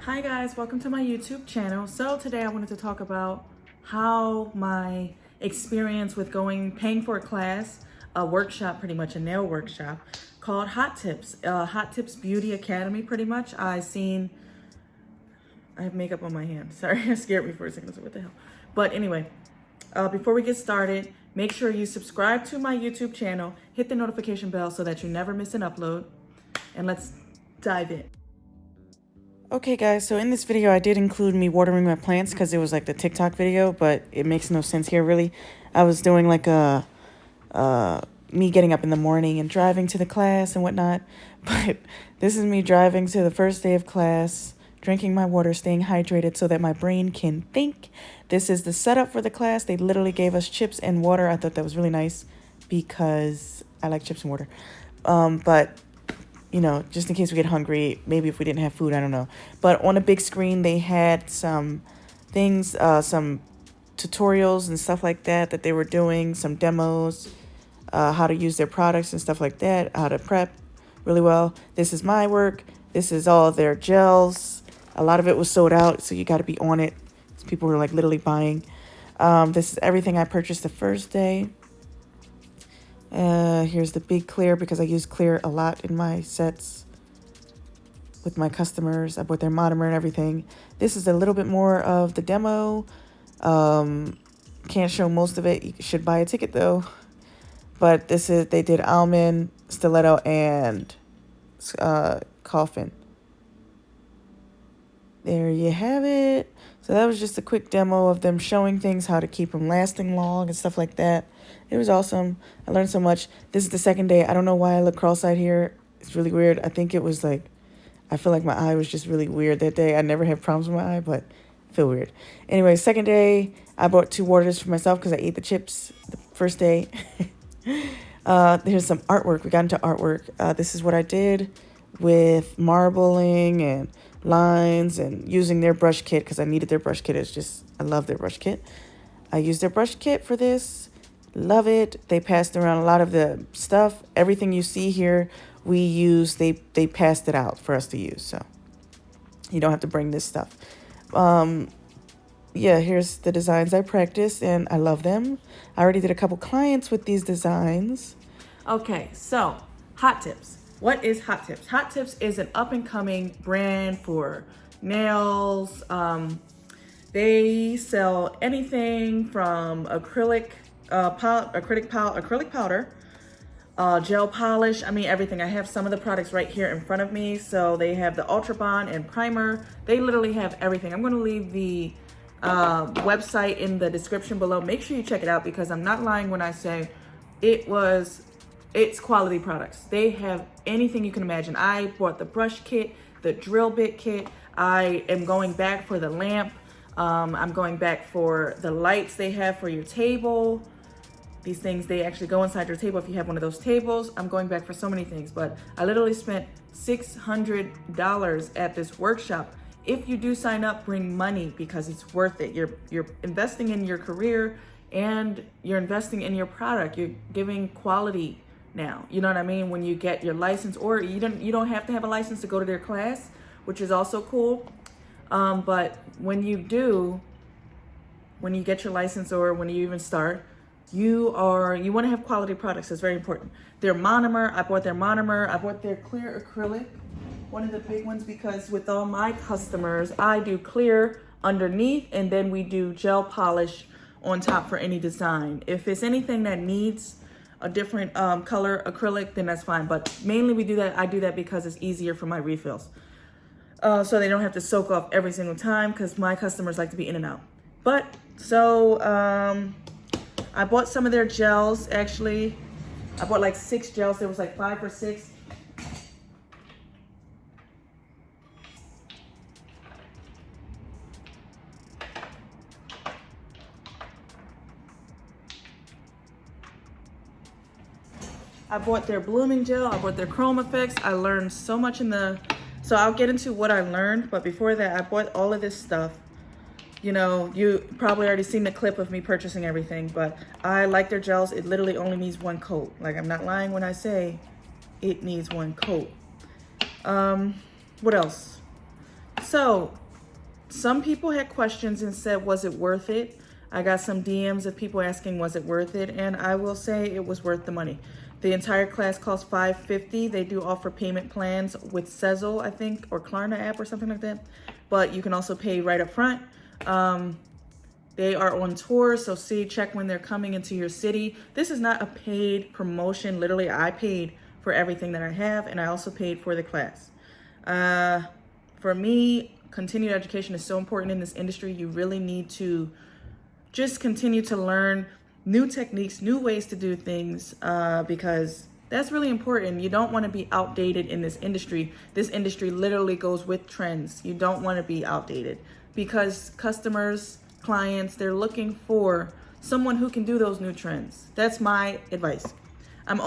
Hi guys, welcome to my YouTube channel. So today I wanted to talk about how my experience with paying for a class, a workshop, pretty much a nail workshop called Hottips, Hottips Beauty Academy pretty much. I have makeup on my hand. Sorry, it scared me for a second. I was like, what the hell? But anyway, before we get started, make sure you subscribe to my YouTube channel, hit the notification bell so that you never miss an upload, and let's dive in. Okay guys, so in this video I did include me watering my plants because it was like the TikTok video, but it makes no sense here really. I was doing like me getting up in the morning and driving to the class and whatnot, but this is me driving to the first day of class, drinking my water, staying hydrated so that my brain can think. This is the setup for the class. They literally gave us chips and water. I thought that was really nice because I like chips and water. But you know, just in case we get hungry, maybe if we didn't have food, I don't know. But on a big screen, they had some things, some tutorials and stuff like that they were doing, some demos, how to use their products and stuff like that, how to prep really well. This is my work. This is all their gels. A lot of it was sold out, so you got to be on it. People were like literally buying. This is everything I purchased the first day. Here's the big clear because I use clear a lot in my sets with my customers. I bought their monomer and everything. This is a little bit more of the demo. Can't show most of it. You should buy a ticket though. But they did almond, stiletto, and coffin. There you have it. So that was just a quick demo of them showing things, how to keep them lasting long and stuff like that. It was awesome. I learned so much. This is the second day. I don't know why I look cross-eyed here. It's really weird. I think it was like, I feel like my eye was just really weird that day. I never have problems with my eye, but I feel weird. Anyway, second day, I bought 2 waters for myself because I ate the chips the first day. Here's some artwork. We got into artwork. This is what I did with marbling and lines and using their brush kit because I needed their brush kit. I love their brush kit. I used their brush kit for this. Love it. They passed around a lot of the stuff. Everything you see here, we use. They passed it out for us to use, so you don't have to bring this stuff. Yeah, here's the designs I practiced, and I love them. I already did a couple clients with these designs. Okay, so Hottips. What is Hottips? Hottips is an up-and-coming brand for nails. They sell anything from acrylic powder, gel polish. I mean, everything. I have some of the products right here in front of me. So they have the Ultra Bond and primer. They literally have everything. I'm going to leave the website in the description below. Make sure you check it out because I'm not lying when I say it's quality products. They have anything you can imagine. I bought the brush kit, the drill bit kit. I am going back for the lamp. I'm going back for the lights they have for your table. These things, they actually go inside your table if you have one of those tables. I'm going back for so many things, but I literally spent $600 at this workshop. If you do sign up, bring money because it's worth it. You're investing in your career and you're investing in your product. You're giving quality now. You know what I mean? When you get your license, or you don't have to have a license to go to their class, which is also cool. But when you get your license or when you even start, you want to have quality products. That's very important. Their monomer, I bought their monomer. I bought their clear acrylic, one of the big ones, because with all my customers, I do clear underneath and then we do gel polish on top for any design. If it's anything that needs a different color acrylic, then that's fine. But mainly I do that because it's easier for my refills. So they don't have to soak off every single time because my customers like to be in and out. But so I bought some of their gels actually. I bought like 6 gels. There was like 5 or 6. I bought their blooming gel. I bought their chrome effects. I learned so much so I'll get into what I learned, but before that, I bought all of this stuff. You know, you probably already seen the clip of me purchasing everything, but I like their gels. It literally only needs 1 coat. Like, I'm not lying when I say it needs 1 coat. What else? So some people had questions and said, was it worth it? I got some DMs of people asking, was it worth it? And I will say it was worth the money. The entire class costs $550. They do offer payment plans with Sezzle, I think, or Klarna app or something like that. But you can also pay right up front. They are on tour, so check when they're coming into your city. This is not a paid promotion. Literally, I paid for everything that I have, and I also paid for the class. For me, continued education is so important in this industry. You really need to just continue to learn new techniques, new ways to do things, because that's really important. You don't want to be outdated in this industry. This industry literally goes with trends. You don't want to be outdated because customers, clients, they're looking for someone who can do those new trends. That's my advice. I'm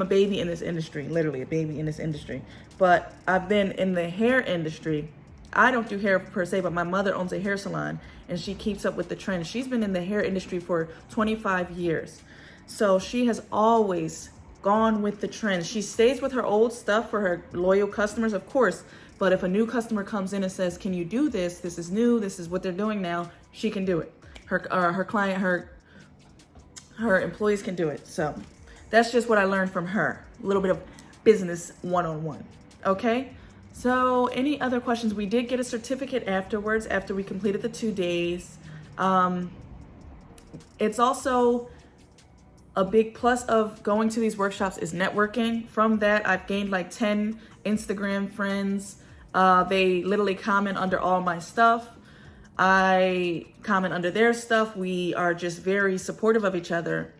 a baby in this industry, literally a baby in this industry. But I've been in the hair industry. I don't do hair per se, but my mother owns a hair salon and she keeps up with the trends. She's been in the hair industry for 25 years. So she has always gone with the trends. She stays with her old stuff for her loyal customers, of course. But if a new customer comes in and says, can you do this? This is new. This is what they're doing now. She can do it. Her client, her employees can do it. So that's just what I learned from her. A little bit of business one-on-one. Okay. So any other questions? We did get a certificate afterwards, after we completed the 2 days. It's also a big plus of going to these workshops is networking. From that, I've gained like 10 Instagram friends. They literally comment under all my stuff. I comment under their stuff. We are just very supportive of each other.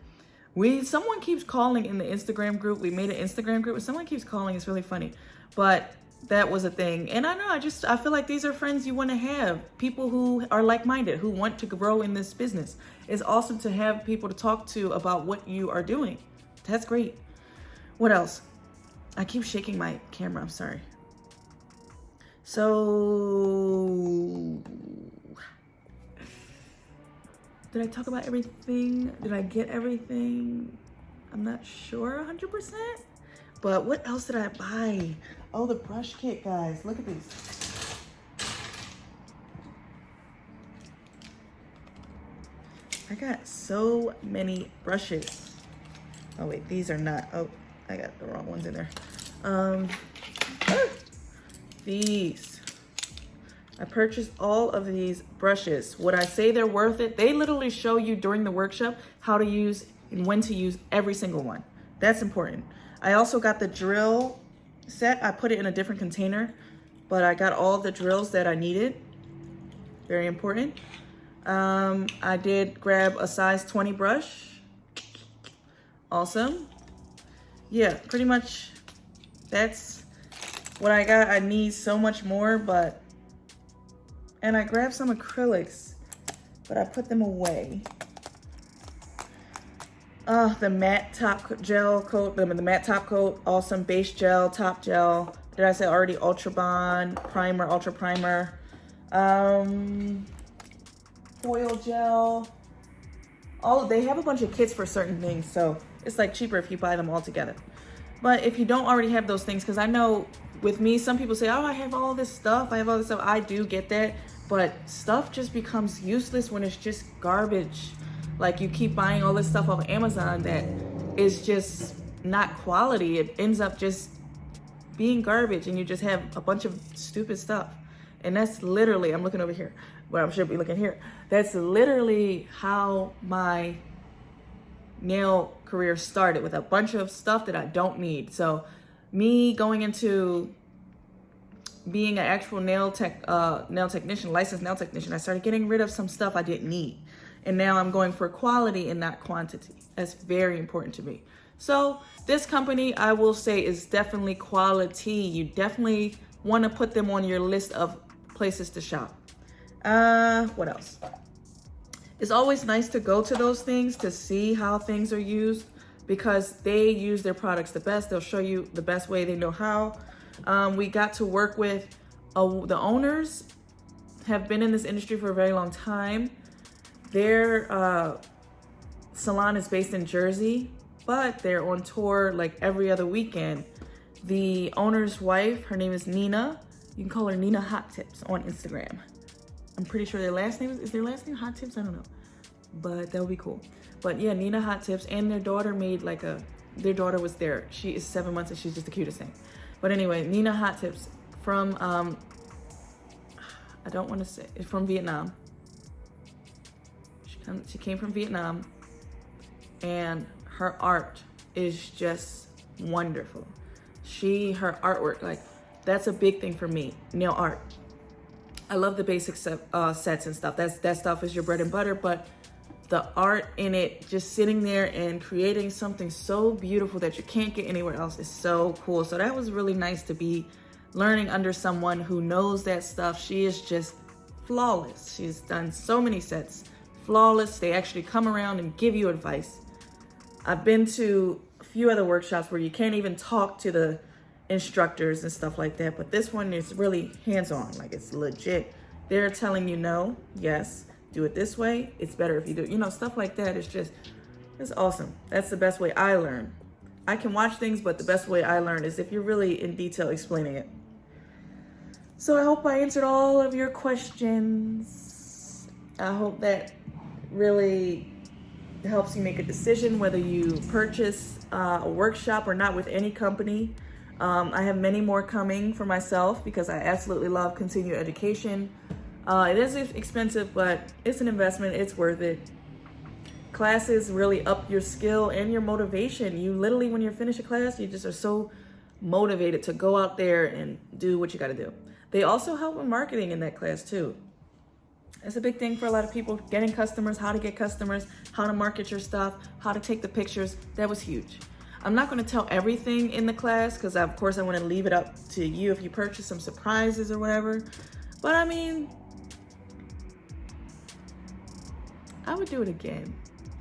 Someone keeps calling in the Instagram group. We made an Instagram group. Someone keeps calling. It's really funny. But that was a thing. And I know, I feel like these are friends you want to have. People who are like-minded, who want to grow in this business. It's awesome to have people to talk to about what you are doing. That's great. What else? I keep shaking my camera. I'm sorry. So, did I talk about everything? Did I get everything? I'm not sure 100%. But what else did I buy? Oh, the brush kit, guys. Look at these. I got so many brushes. Oh, wait, these are not. Oh, I got the wrong ones in there. These. I purchased all of these brushes. Would I say they're worth it? They literally show you during the workshop how to use and when to use every single one. That's important. I also got the drill set. I put it in a different container, but I got all the drills that I needed. Very important. I did grab a size 20 brush. Awesome. Yeah, pretty much that's what I got. I need so much more, and I grabbed some acrylics, but I put them away. The matte top gel coat, the matte top coat, awesome base gel, top gel. Did I say already? Ultra Bond, primer, ultra primer, foil gel. They have a bunch of kits for certain things, so it's like cheaper if you buy them all together. But if you don't already have those things, because I know with me, some people say, oh, I have all this stuff. I do get that, but stuff just becomes useless when it's just garbage. Like you keep buying all this stuff off Amazon that is just not quality. It ends up just being garbage and you just have a bunch of stupid stuff. And that's literally, I'm looking over here, where I should be looking here. That's literally how my nail career started, with a bunch of stuff that I don't need. So me going into being an actual nail technician, licensed nail technician, I started getting rid of some stuff I didn't need. And now I'm going for quality and not quantity. That's very important to me. So this company, I will say, is definitely quality. You definitely want to put them on your list of places to shop. What else? It's always nice to go to those things to see how things are used, because they use their products the best. They'll show you the best way they know how. We got to work with the owners, have been in this industry for a very long time. Their salon is based in Jersey, but they're on tour like every other weekend. The owner's wife, her name is Nina. You can call her Nina Hottips on Instagram. I'm pretty sure their last name is their last name Hottips? I don't know. But that would be cool. But yeah, Nina Hottips, and their daughter made like their daughter was there. She is 7 months and she's just the cutest thing. But anyway, Nina Hottips from, I don't want to say, it's from Vietnam. She came from Vietnam, and her art is just wonderful. Her artwork, like, that's a big thing for me, nail art. I love the basic sets and stuff. That stuff is your bread and butter, but the art in it, just sitting there and creating something so beautiful that you can't get anywhere else, is so cool. So that was really nice to be learning under someone who knows that stuff. She is just flawless. She's done so many sets, flawless. They actually come around and give you advice. I've been to a few other workshops where you can't even talk to the instructors and stuff like that, but this one is really hands-on. Like, it's legit. They're telling you no, yes, do it this way. It's better if you do, you know, stuff like that. It's awesome. That's the best way I learn. I can watch things, but the best way I learn is if you're really in detail explaining it. So I hope I answered all of your questions. I hope that really helps you make a decision whether you purchase a workshop or not with any company. I have many more coming for myself because I absolutely love continuing education. It is expensive, but it's an investment. It's worth it. Classes really up your skill and your motivation. You literally, when you finish a class, you just are so motivated to go out there and do what you got to do. They also help with marketing in that class too. That's a big thing for a lot of people, getting customers, how to get customers, how to market your stuff, how to take the pictures. That was huge. I'm not going to tell everything in the class because, of course, I want to leave it up to you if you purchase some surprises or whatever. But I mean, I would do it again,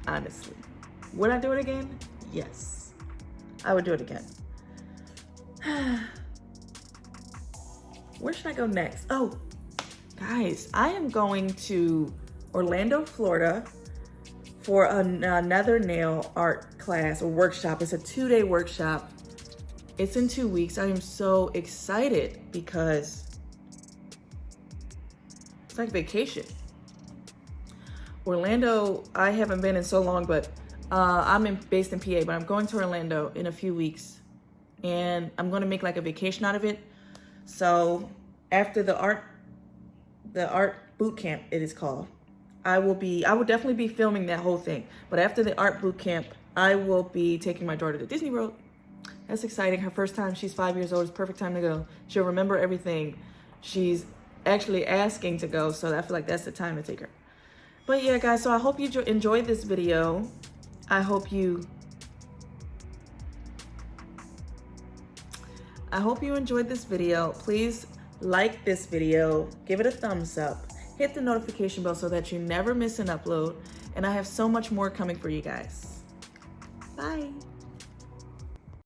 honestly. Would I do it again? Yes, I would do it again. Where should I go next? Oh, guys, I am going to Orlando, Florida for another nail art class or workshop. It's a 2-day workshop. It's in 2 weeks. I am so excited because it's like vacation. Orlando, I haven't been in so long, but I'm based in PA, but I'm going to Orlando in a few weeks, and I'm going to make like a vacation out of it. So after the art boot camp, it is called, I will definitely be filming that whole thing. But after the art boot camp, I will be taking my daughter to Disney World. That's exciting. Her first time. She's 5 years old. It's perfect time to go. She'll remember everything. She's actually asking to go, so I feel like that's the time to take her. But yeah, guys, so I hope you enjoyed this video. I hope you enjoyed this video. Please like this video, give it a thumbs up, hit the notification bell so that you never miss an upload. And I have so much more coming for you guys. Bye.